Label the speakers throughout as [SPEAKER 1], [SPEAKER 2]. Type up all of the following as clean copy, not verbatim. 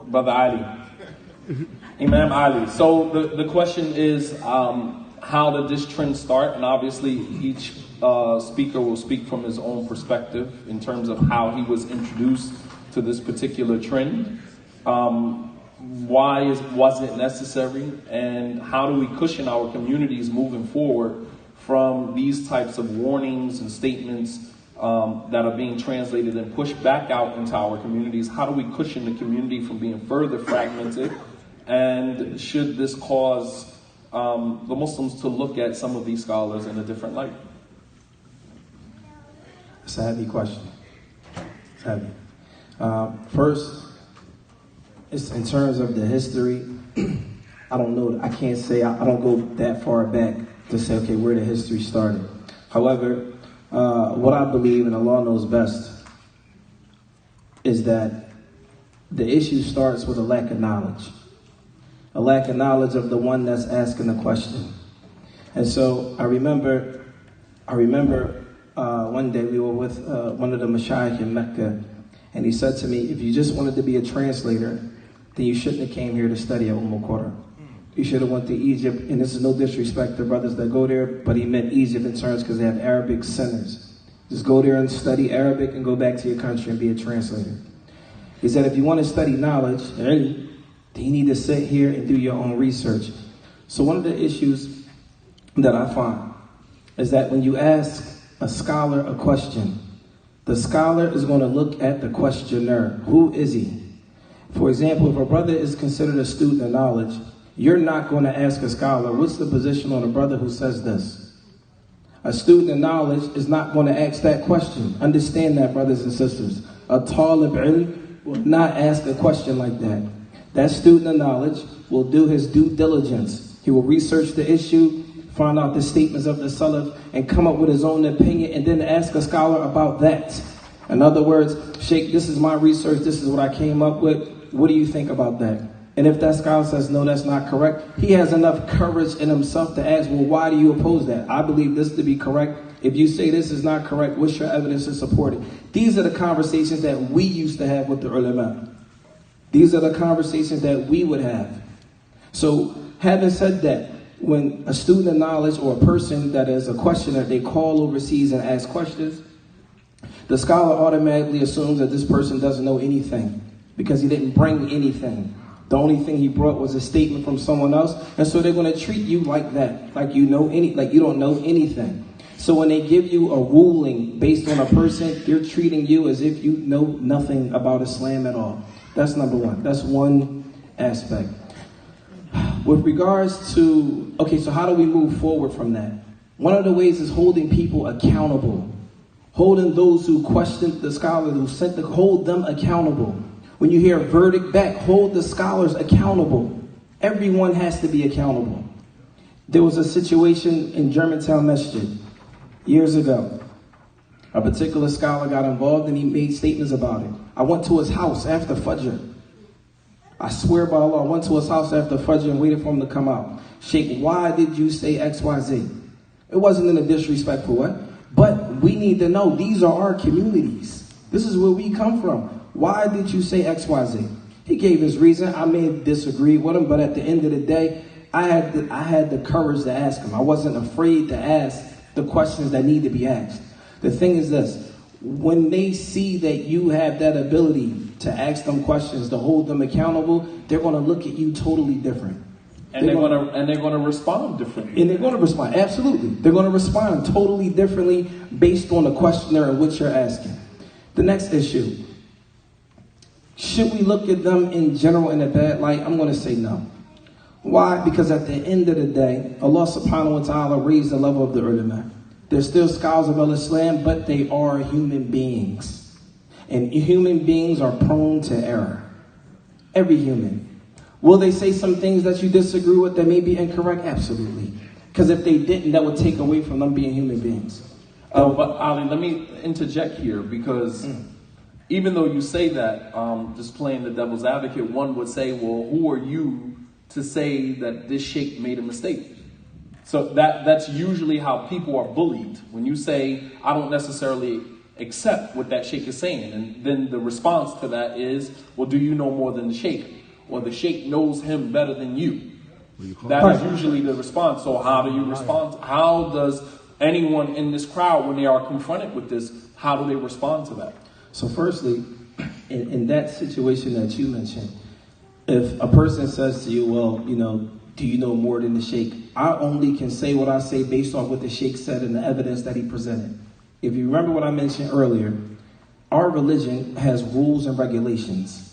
[SPEAKER 1] Brother Ali. Imam Ali. So the question is, how did this trend start? And obviously each speaker will speak from his own perspective in terms of how he was introduced to this particular trend. Why was it necessary? And how do we cushion our communities moving forward from these types of warnings and statements that are being translated and pushed back out into our communities? How do we cushion the community from being further fragmented? And should this cause the Muslims to look at some of these scholars in a different light?
[SPEAKER 2] It's a heavy question. It's heavy. First, it's in terms of the history, I don't know. I can't say, I don't go that far back to say, okay, where the history started. However, what I believe, and Allah knows best, is that the issue starts with a lack of knowledge. A lack of knowledge of the one that's asking the question. And so I remember one day we were with one of the mashayikh in Mecca, and he said to me, if you just wanted to be a translator, then you shouldn't have came here to study at Qura. You should have went to Egypt, and this is no disrespect to brothers that go there, but he meant Egypt in terms because they have Arabic centers. Just go there and study Arabic and go back to your country and be a translator. He said if you want to study knowledge, then you need to sit here and do your own research. So one of the issues that I find is that when you ask a scholar a question, the scholar is going to look at the questioner. Who is he? For example, if a brother is considered a student of knowledge, you're not going to ask a scholar, what's the position on a brother who says this? A student of knowledge is not going to ask that question. Understand that, brothers and sisters. A talib ilm will not ask a question like that. That student of knowledge will do his due diligence. He will research the issue, find out the statements of the Salaf, and come up with his own opinion, and then ask a scholar about that. In other words, Sheikh, this is my research, this is what I came up with. What do you think about that? And if that scholar says, no, that's not correct, he has enough courage in himself to ask, well, why do you oppose that? I believe this to be correct. If you say this is not correct, what's your evidence to support it? These are the conversations that we used to have with the ulama. These are the conversations that we would have. So, having said that, when a student of knowledge or a person that is a questioner, they call overseas and ask questions, the scholar automatically assumes that this person doesn't know anything because he didn't bring anything. The only thing he brought was a statement from someone else, and so they're going to treat you like that, like you don't know anything. So when they give you a ruling based on a person, they're treating you as if you know nothing about Islam at all. That's number one. That's one aspect. With regards to, okay, so how do we move forward from that? One of the ways is holding people accountable. Holding those who questioned the scholar, who sent the, hold them accountable. When you hear a verdict back, hold the scholars accountable. Everyone has to be accountable. There was a situation in Germantown Masjid years ago. A particular scholar got involved and he made statements about it. I went to his house after Fajr. I swear by Allah, I went to his house after Fajr and waited for him to come out. Sheikh, why did you say XYZ? It wasn't in a disrespectful way. But we need to know, these are our communities. This is where we come from. Why did you say XYZ? He gave his reason. I may have disagreed with him, but at the end of the day, I had the courage to ask him. I wasn't afraid to ask the questions that need to be asked. The thing is this, when they see that you have that ability to ask them questions, to hold them accountable, they're going to look at you totally different.
[SPEAKER 1] And they're going to respond differently.
[SPEAKER 2] And they're going to respond, absolutely. They're going to respond totally differently based on the questioner and what you're asking. The next issue, should we look at them in general in a bad light? I'm going to say no. Why? Because at the end of the day, Allah subhanahu wa ta'ala raised the level of the ulama. They're still scholars of Islam, but they are human beings. And human beings are prone to error. Every human. Will they say some things that you disagree with that may be incorrect? Absolutely. Because if they didn't, that would take away from them being human beings.
[SPEAKER 1] But Ali, let me interject here, because even though you say that, just playing the devil's advocate, one would say, well, who are you to say that this sheikh made a mistake? So that's usually how people are bullied. When you say, I don't necessarily accept what that sheikh is saying. And then the response to that is, well, do you know more than the sheikh? Or the sheikh knows him better than you. That is usually the response. So how do you respond? How does anyone in this crowd, when they are confronted with this, how do they respond to that?
[SPEAKER 2] So firstly, in that situation that you mentioned, if a person says to you, well, do you know more than the sheikh? I only can say what I say based on what the sheikh said and the evidence that he presented. If you remember what I mentioned earlier, our religion has rules and regulations.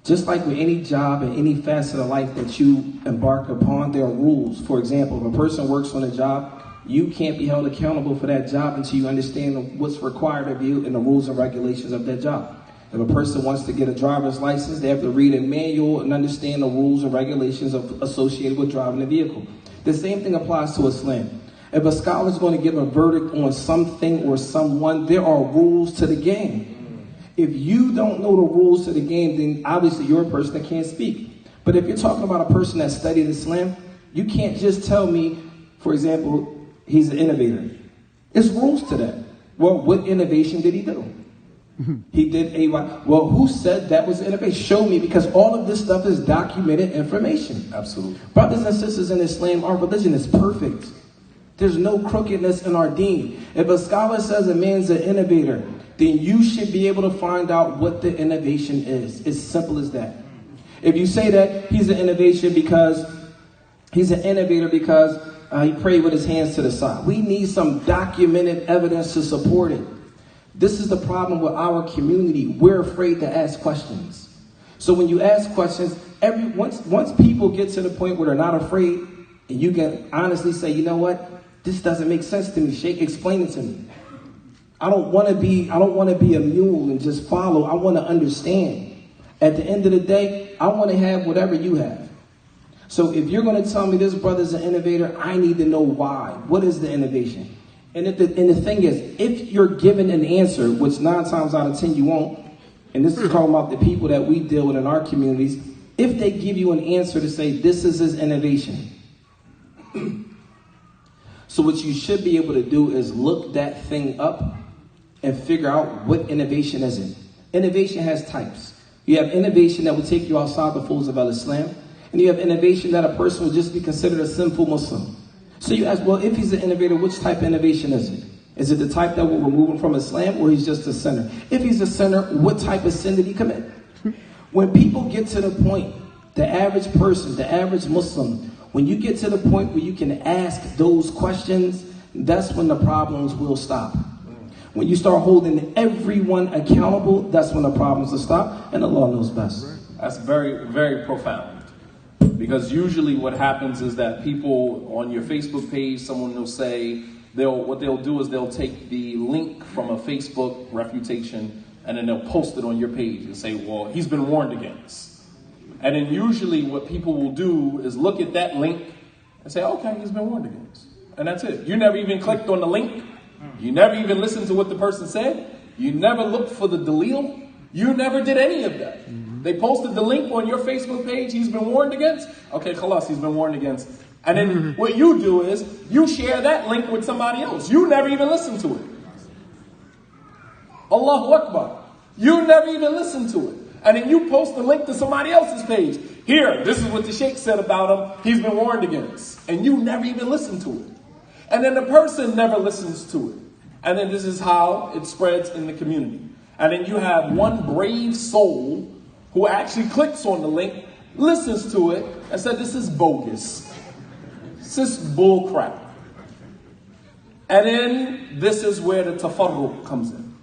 [SPEAKER 2] Just like with any job and any facet of life that you embark upon, there are rules. For example, if a person works on a job, you can't be held accountable for that job until you understand what's required of you and the rules and regulations of that job. If a person wants to get a driver's license, they have to read a manual and understand the rules and regulations associated with driving a vehicle. The same thing applies to Islam. If a scholar is going to give a verdict on something or someone, there are rules to the game. If you don't know the rules to the game, then obviously you're a person that can't speak. But if you're talking about a person that studied Islam, you can't just tell me, for example, he's an innovator. There's rules to that. Well, what innovation did he do? He did well, who said that was innovation? Show me, because all of this stuff is documented information.
[SPEAKER 1] Absolutely.
[SPEAKER 2] Brothers and sisters in Islam, our religion is perfect. There's no crookedness in our deen. If a scholar says a man's an innovator, then you should be able to find out what the innovation is. It's simple as that. If you say that he's an innovator because he prayed with his hands to the side, we need some documented evidence to support it. This is the problem with our community. We're afraid to ask questions. So when you ask questions, once people get to the point where they're not afraid, and you can honestly say, you know what, this doesn't make sense to me. Sheikh, explain it to me. I don't want to be a mule and just follow. I want to understand. At the end of the day, I want to have whatever you have. So if you're going to tell me this brother's an innovator, I need to know why. What is the innovation? And the thing is, if you're given an answer, which 9 times out of 10 you won't, and this is talking about the people that we deal with in our communities, if they give you an answer to say this is his innovation, so what you should be able to do is look that thing up and figure out what innovation is it. Innovation has types. You have innovation that will take you outside the folds of Islam, and you have innovation that a person would just be considered a sinful Muslim. So you ask, well, if he's an innovator, which type of innovation is it? Is it the type that will remove him from Islam, or he's just a sinner? If he's a sinner, what type of sin did he commit? When people get to the point, the average person, the average Muslim, when you get to the point where you can ask those questions, that's when the problems will stop. When you start holding everyone accountable, that's when the problems will stop, and Allah knows best.
[SPEAKER 1] That's very, very profound. Because usually what happens is that people on your Facebook page, someone will say, what they'll do is they'll take the link from a Facebook refutation and then they'll post it on your page and say, well, he's been warned against. And then usually what people will do is look at that link and say, okay, he's been warned against. And that's it. You never even clicked on the link. You never even listened to what the person said. You never looked for the dalil. You never did any of that. They posted the link on your Facebook page, he's been warned against. Okay, khalas, he's been warned against. And then what you do is, you share that link with somebody else. You never even listen to it. Allahu Akbar. You never even listen to it. And then you post the link to somebody else's page. Here, this is what the sheikh said about him. He's been warned against. And you never even listen to it. And then the person never listens to it. And then this is how it spreads in the community. And then you have one brave soul who actually clicks on the link, listens to it, and said, this is bogus. This is bull crap. And then this is where the tafarruq comes in.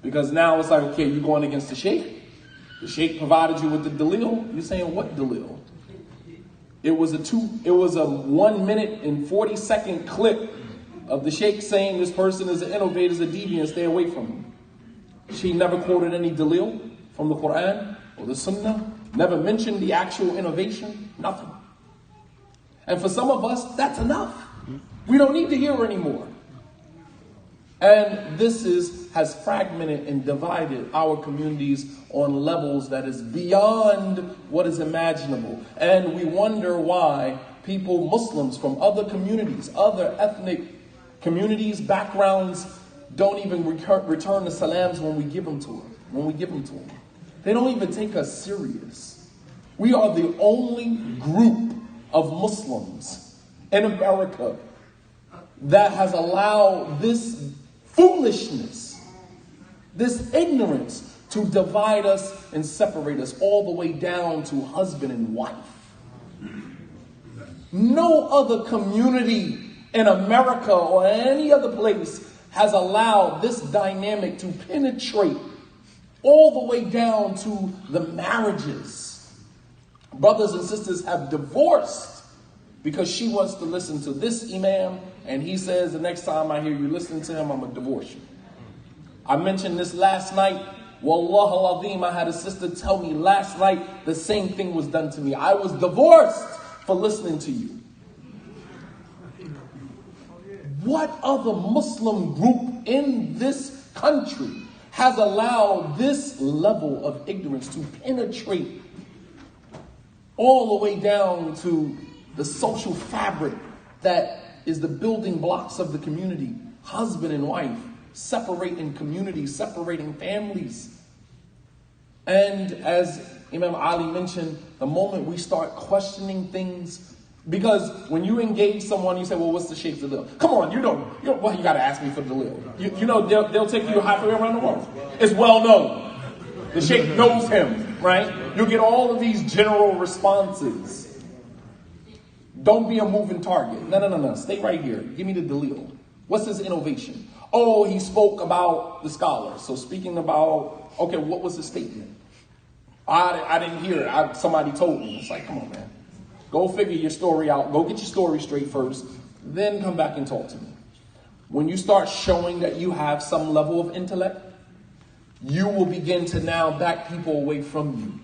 [SPEAKER 1] Because now it's like, okay, you're going against the sheikh. The sheikh provided you with the dalil. You're saying, what dalil? It was a 1 minute and 40-second clip of the sheikh saying this person is an innovator, is a deviant, stay away from him. She never quoted any dalil from the Quran or the Sunnah, never mentioned the actual innovation, nothing. And for some of us, that's enough. We don't need to hear anymore. And this has fragmented and divided our communities on levels that is beyond what is imaginable. And we wonder why people, Muslims from other communities, other ethnic communities, backgrounds, don't even return the salams when we give them to them. They don't even take us serious. We are the only group of Muslims in America that has allowed this foolishness, this ignorance to divide us and separate us all the way down to husband and wife. No other community in America or any other place has allowed this dynamic to penetrate all the way down to the marriages. Brothers and sisters have divorced because she wants to listen to this imam, and he says, the next time I hear you listening to him, I'm going to divorce you. I mentioned this last night. Wallah al-Azim, I had a sister tell me last night the same thing was done to me. I was divorced for listening to you. What other Muslim group in this country has allowed this level of ignorance to penetrate all the way down to the social fabric that is the building blocks of the community? Husband and wife, separating communities, separating families. And as Imam Ali mentioned, the moment we start questioning things, because when you engage someone, you say, well, what's the Sheikh's dalil? Come on, you got to ask me for the dalil. You know, they'll take you halfway around the world. It's well known. The Sheikh knows him, right? You'll get all of these general responses. Don't be a moving target. No. Stay right here. Give me the dalil. What's his innovation? Oh, he spoke about the scholars. So speaking about, okay, what was the statement? I didn't hear it. Somebody told me. It's like, come on, man. Go figure your story out. Go get your story straight first. Then come back and talk to me. When you start showing that you have some level of intellect, you will begin to now back people away from you.